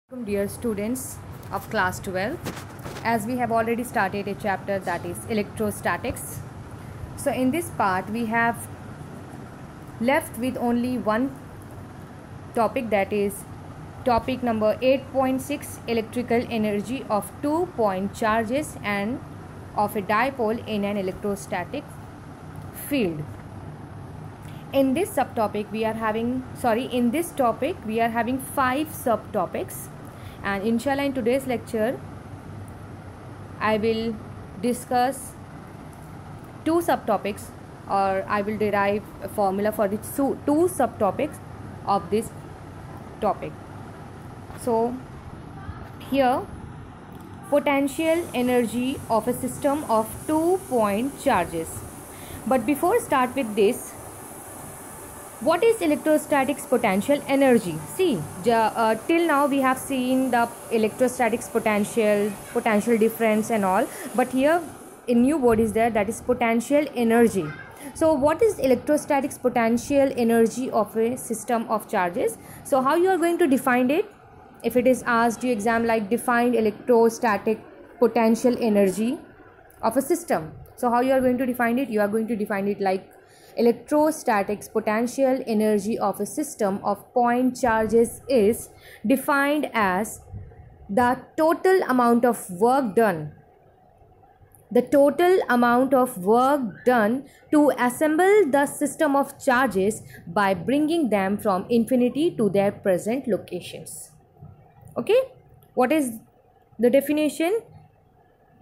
Dear students of class 12, as we have already started a chapter that is electrostatics. So in this part we have left with only one topic, that is topic number 8.6, electrical energy of 2-point charges and of a dipole in an electrostatic field. In this topic we are having 5 subtopics, and inshallah in today's lecture I will discuss 2 subtopics, or I will derive a formula for the 2 subtopics of this topic. So here, potential energy of a system of 2-point charges. But before start with this, what is electrostatics potential energy? See, till now we have seen the electrostatics potential difference and all, but here a new word is there, that is potential energy. So what is electrostatics potential energy of a system of charges? So how you are going to define it? If it is asked you exam like define electrostatic potential energy of a system, so how you are going to define it? You are going to define it like electrostatics potential energy of a system of point charges is defined as the total amount of work done to assemble the system of charges by bringing them from infinity to their present locations. Okay, what is the definition?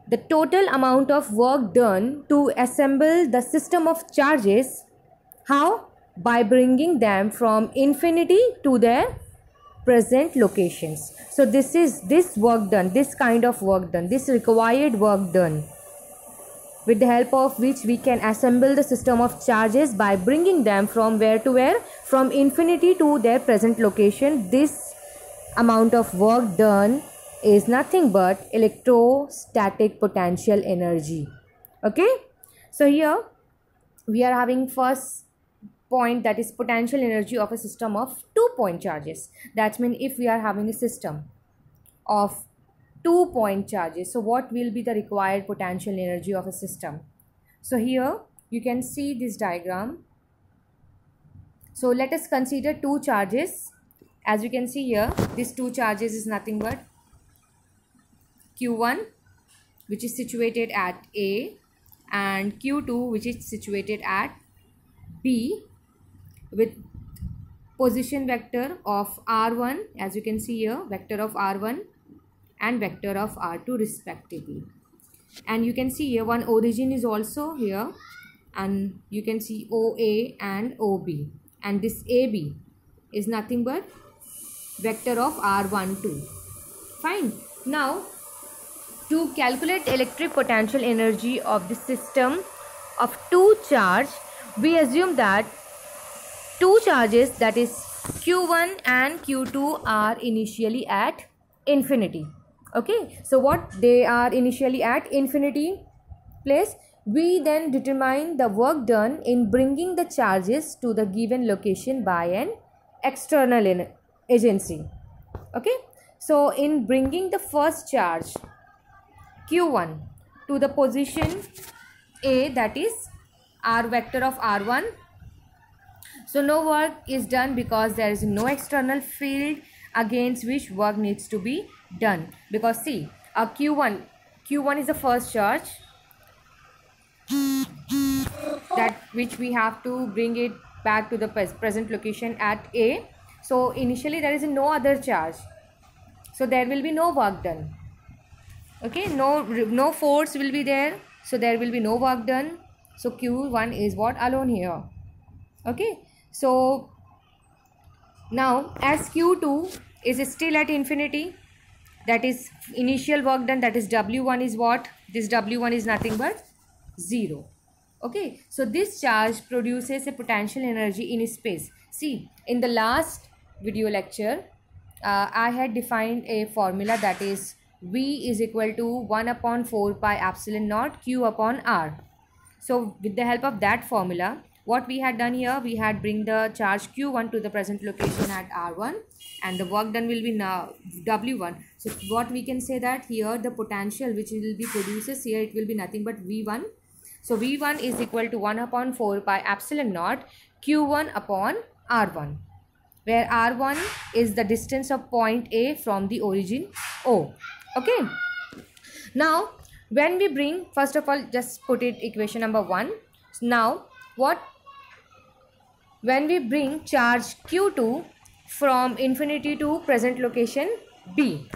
The total amount of work done to assemble the system of charges. How? By bringing them from infinity to their present locations. So this is this work done, this kind of work done, this required work done, with the help of which we can assemble the system of charges by bringing them from where to where? From infinity to their present location. This amount of work done is nothing but electrostatic potential energy. Okay, so here we are having first point, that is potential energy of a system of 2-point charges. That means if we are having a system of 2-point charges, so what will be the required potential energy of a system? So here you can see this diagram. So let us consider 2 charges. As you can see here, these 2 charges is nothing but Q1, which is situated at A, and Q2, which is situated at B, with position vector of R1, as you can see here, vector of R1 and vector of R2 respectively. And you can see here one origin is also here, and you can see OA and OB, and this AB is nothing but vector of R12. Fine. Now to calculate electric potential energy of the system of 2 charge, we assume that 2 charges, that is Q1 and Q2, are initially at infinity. Okay, so what they are initially at infinity place, we then determine the work done in bringing the charges to the given location by an external agency. Okay, so in bringing the first charge Q1 to the position A, that is R vector of R1, so no work is done because there is no external field against which work needs to be done. Because see, Q1 is the first charge, that which we have to bring it back to the present location at A. So initially there is no other charge, so there will be no work done. Okay, no force will be there, so there will be no work done. So Q1 is what? Alone here. Okay, so now as Q2 is still at infinity, that is initial work done, that is W1 is what? This W1 is nothing but 0. Okay, so this charge produces a potential energy in space. See, in the last video lecture I had defined a formula, that is V is equal to 1 upon 4 pi epsilon naught Q upon R. So with the help of that formula, what we had done here, we had bring the charge q1 to the present location at r1, and the work done will be now w1. So what we can say that here the potential which will be produces here, it will be nothing but v1. So v1 is equal to 1 upon 4 pi epsilon naught q1 upon r1, where r1 is the distance of point A from the origin O. Okay. Now when we bring, first of all, just put it equation number 1. Now when we bring charge q2 from infinity to present location B,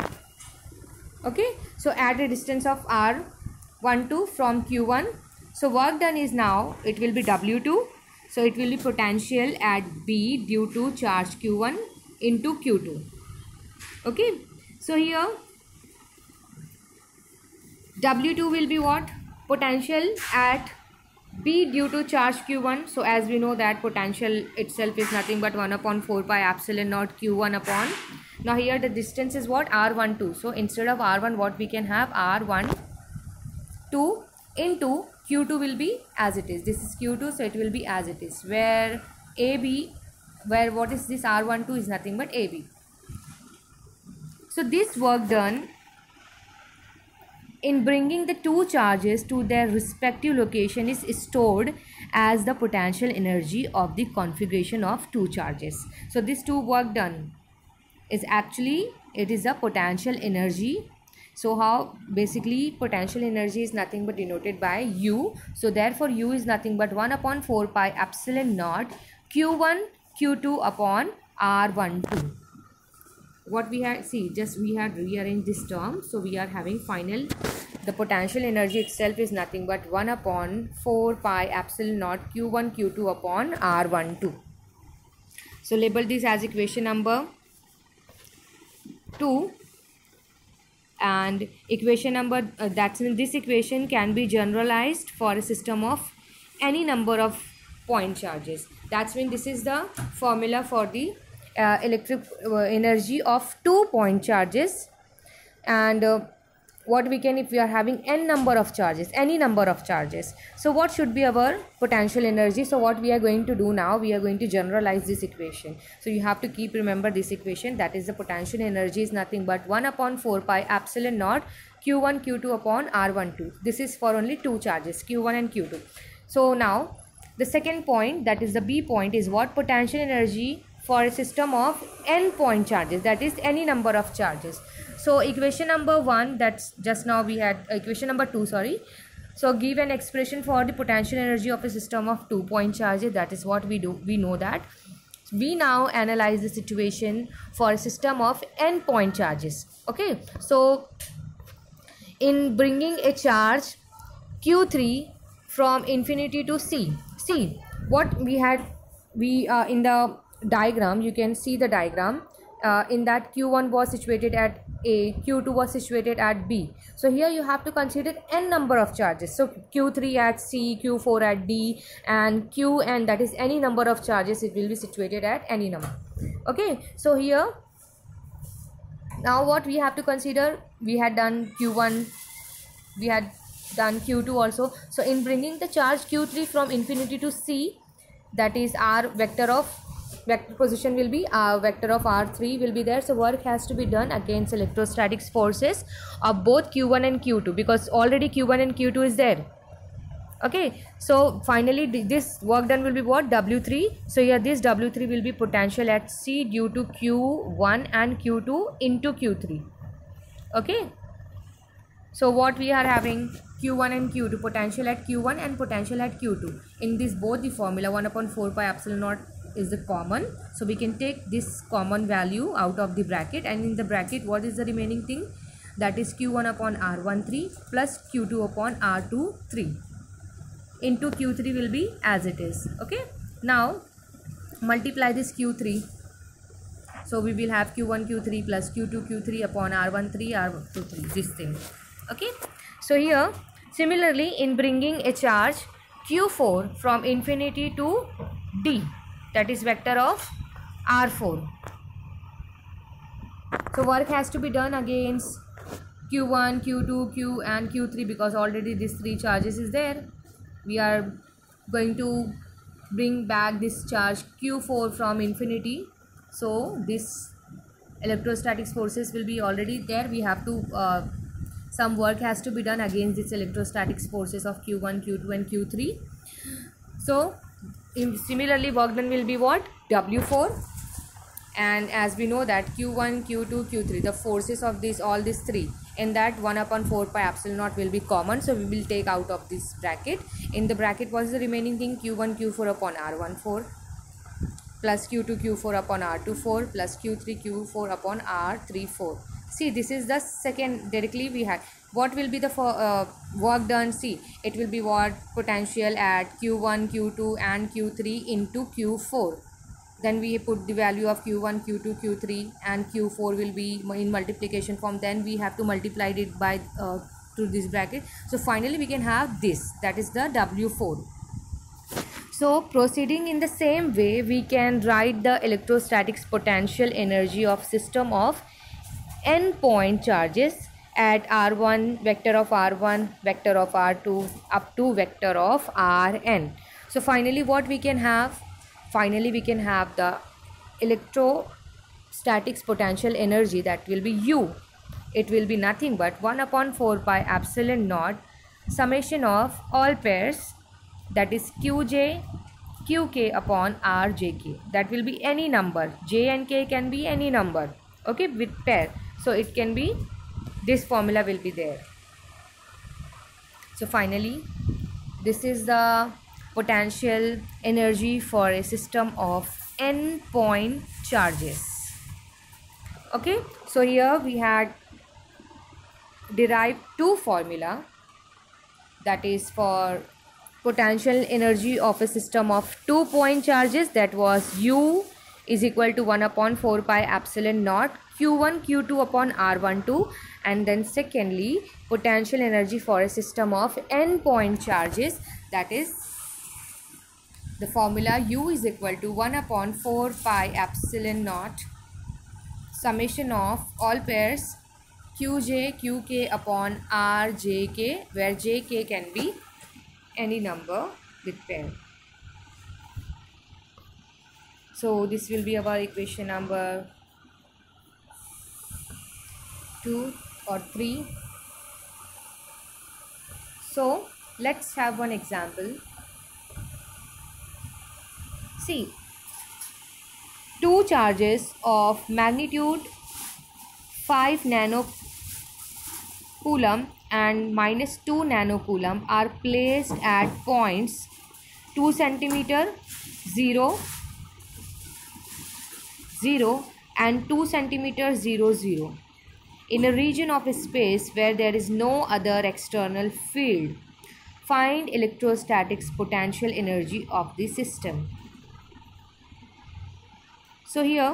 okay, so at a distance of r12 from q1, so work done is now it will be w2. So it will be potential at B due to charge q1 into q2. Okay, so here w2 will be what? Potential at B due to charge q1. So as we know that potential itself is nothing but 1 upon 4 pi epsilon naught q1 upon. Now here the distance is what? r12. So instead of r1, what we can have? r12 into q2 will be as it is. This is q2, so it will be as it is, where AB, where what is this? r12 is nothing but AB. So this work done in bringing the two charges to their respective location is stored as the potential energy of the configuration of two charges. So this two work done is actually, it is a potential energy. So how basically potential energy is nothing but denoted by U. So therefore U is nothing but 1 upon 4 pi epsilon naught q1 q2 upon r12. What we had, see, just we had rearranged this term. So we are having final, the potential energy itself is nothing but 1 upon 4 pi epsilon naught q1 q2 upon r12. So label this as equation number 2. And equation number that's in this equation can be generalized for a system of any number of point charges. That's when this is the formula for the electric energy of 2 point charges. And what we can, if we are having n number of charges, any number of charges, so what should be our potential energy? So what we are going to do now, we are going to generalize this equation. So you have to keep remember this equation, that is the potential energy is nothing but 1 upon 4 pi epsilon naught q1 q2 upon r12. This is for only two charges, q1 and q2. So now the second point, that is the B point, is what? Potential energy for a system of n point charges, that is any number of charges. So equation number 1, that's just now we had equation number 2, sorry. So give an expression for the potential energy of a system of 2 point charges. That is what we do. We know that. We now analyze the situation for a system of n point charges. Okay, so in bringing a charge q3 from infinity to C, see what we had, in the diagram, you can see the diagram. In that q1 was situated at A, q2 was situated at B. So here you have to consider n number of charges. So q3 at C, q4 at D, and qn, that is any number of charges, it will be situated at any number. Okay, so here now what we have to consider, we had done q1, we had done q2 also. So in bringing the charge q3 from infinity to C, that is r vector of vector position will be vector of r3 will be there. So work has to be done against electrostatics forces of both q1 and q2, because already q1 and q2 is there. Okay, so finally this work done will be what? W3. So here this W3 will be potential at C due to q1 and q2 into q3. Okay, so what we are having, q1 and q2, potential at q1 and potential at q2. In this both the formula 1 upon 4 pi epsilon naught is the common, so we can take this common value out of the bracket, and in the bracket what is the remaining thing? That is q1 upon r13 plus q2 upon r23 into q3 will be as it is. Okay, now multiply this q3, so we will have q1 q3 plus q2 q3 upon r13 r23, this thing. Okay, so here similarly in bringing a charge q4 from infinity to D, that is vector of r4, so work has to be done against q1, q2, q and q3, because already these three charges is there. We are going to bring back this charge Q4 from infinity. So this electrostatic forces will be already there. We have to some work has to be done against this electrostatic forces of Q1, Q2 and Q3. So similarly work done will be what? W4. And as we know that Q1, Q2, Q3, the forces of these all these three, in that 1/4 pi epsilon naught will be common, so we will take out of this bracket. In the bracket, what is the remaining thing? Q1 Q4 upon R14 plus Q2 Q4 upon R24 plus Q3 Q4 upon R34. See, this is the second. Directly we had what will be the work done. See, it will be what? Potential at Q1, Q2 and Q3 into Q4. Then we put the value of Q1, Q2, Q3 and Q4 will be in multiplication form. Then we have to multiply it by through this bracket. So finally we can have this, that is the W4. So proceeding in the same way, we can write the electrostatics potential energy of system of n point charges at R1, vector of R1, vector of R2 up to vector of Rn. So finally what we can have? Finally we can have the electrostatics potential energy, that will be U. It will be nothing but 1/4 pi epsilon naught summation of all pairs, that is Qj Qk upon Rjk. That will be any number. J and K can be any number, okay, with pair. So it can be, this formula will be there. So finally this is the potential energy for a system of n point charges. Okay, so here we had derived two formula, that is for potential energy of a system of 2 point charges, that was U is equal to 1/4 pi epsilon naught Q1 Q2 upon R12, and then secondly potential energy for a system of n point charges, that is the formula U is equal to 1/4 pi epsilon naught summation of all pairs Qj Qk upon Rjk, where Jk can be any number with pair. So this will be our equation number 2 or 3. So let's have one example. See, two charges of magnitude 5 nanocoulomb and -2 nanocoulomb are placed at points 2 centimeter, 0, 0 and 2 centimeter, 0, 0 in a region of a space where there is no other external field. Find electrostatics potential energy of the system. So here,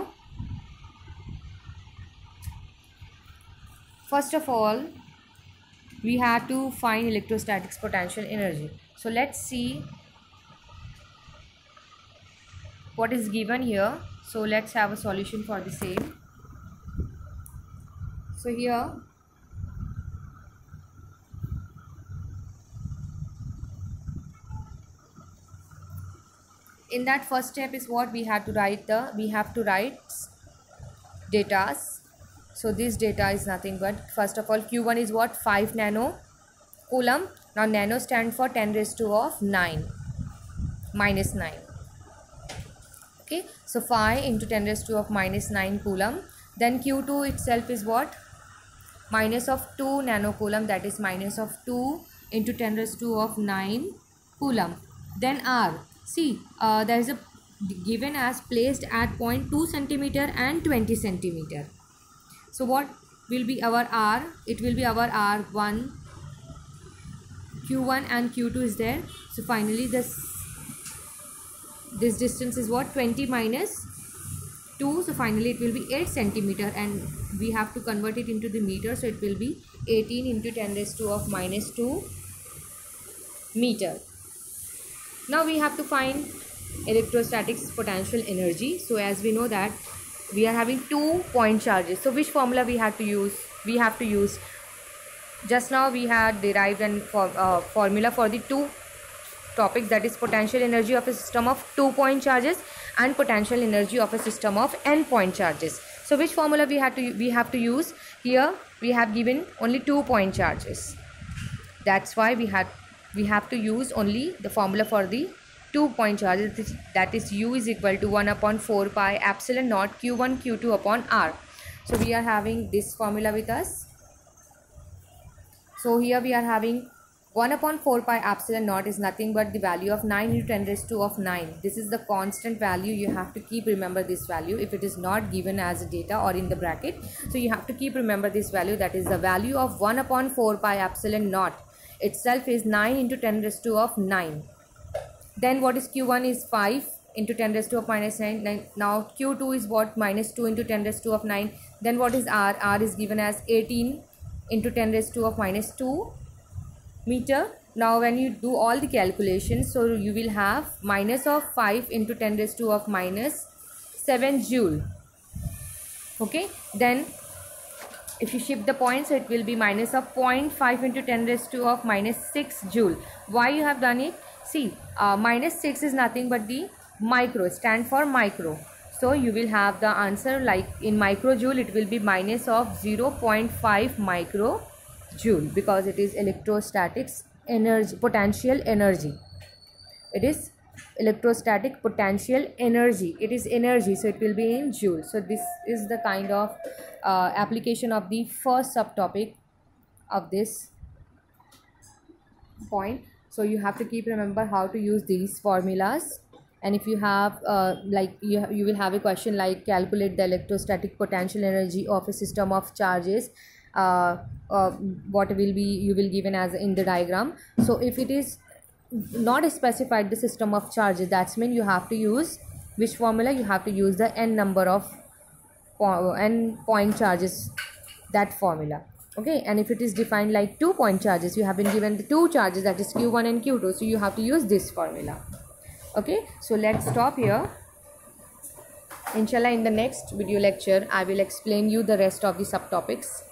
first of all, we have to find electrostatics potential energy. So let's see what is given here. So let's have a solution for the same. So here in that first step is what we have to write datas. So this data is nothing but, first of all, Q1 is what? 5 nanocoulomb. Now nano stand for 10 raised to of 9 minus 9. Okay, so 5 into 10 raised to of minus 9 coulomb. Then Q2 itself is what? Minus of 2 nanocoulomb, that is minus of 2 into 10 raised to of 9 coulomb. Then R, see, there is a given as placed at point 2 centimeter and 20 centimeter. So what will be our R? It will be our R1, Q1 and Q2 is there. So finally this distance is what? 20 minus 2. So finally it will be 8 centimeter, and we have to convert it into the meter. So it will be 18 into 10 raised to of minus 2 meter. Now we have to find electrostatics potential energy. So as we know that we are having 2 point charges. So which formula we have to use? We have to use, just now we had derived an formula for the 2 topics, that is potential energy of a system of 2-point charges and potential energy of a system of n-point charges. So which formula we have to use? Here we have given only 2-point charges. That's why we have to use only the formula for the 2-point charges, that is U is equal to 1 upon 4 pi epsilon naught Q1 Q2 upon R. So we are having this formula with us. So here we are having 1 upon 4 pi epsilon naught is nothing but the value of 9 into 10 raised to of 9. This is the constant value. You have to keep remember this value if it is not given as data or in the bracket. So you have to keep remember this value, that is the value of 1 upon 4 pi epsilon naught itself is 9 into 10 raised to of 9. Then what is Q1 is 5 into 10 raised to of minus 9. Now Q2 is what? Minus 2 into 10 raised to of 9. Then what is R? R is given as 18 into 10 raised to of minus 2 meter. Now when you do all the calculations, so you will have minus of 5 into 10 raised to of minus 7 joule. Okay, then if you shift the points, so it will be minus of 0.5 into 10 raised to of minus 6 joule. Why you have done it? See, minus 6 is nothing but the micro, stand for micro. So you will have the answer like in microjoule, it will be minus of 0.5 microjoule, because it is electrostatics energy, potential energy. It is electrostatic potential energy. It is energy, so it will be in joule. So this is the kind of application of the first subtopic of this point. So you have to keep remember how to use these formulas. And if you have like you will have a question like calculate the electrostatic potential energy of a system of charges, what will be you will given as in the diagram. So if it is not specified the system of charges, that's mean you have to use which formula? You have to use the n number of n point charges, that formula. Okay, and if it is defined like 2-point charges, you have been given the 2 charges, that is Q1 and Q2, so you have to use this formula. Okay, so let's stop here. Inshallah, in the next video lecture I will explain you the rest of the subtopics.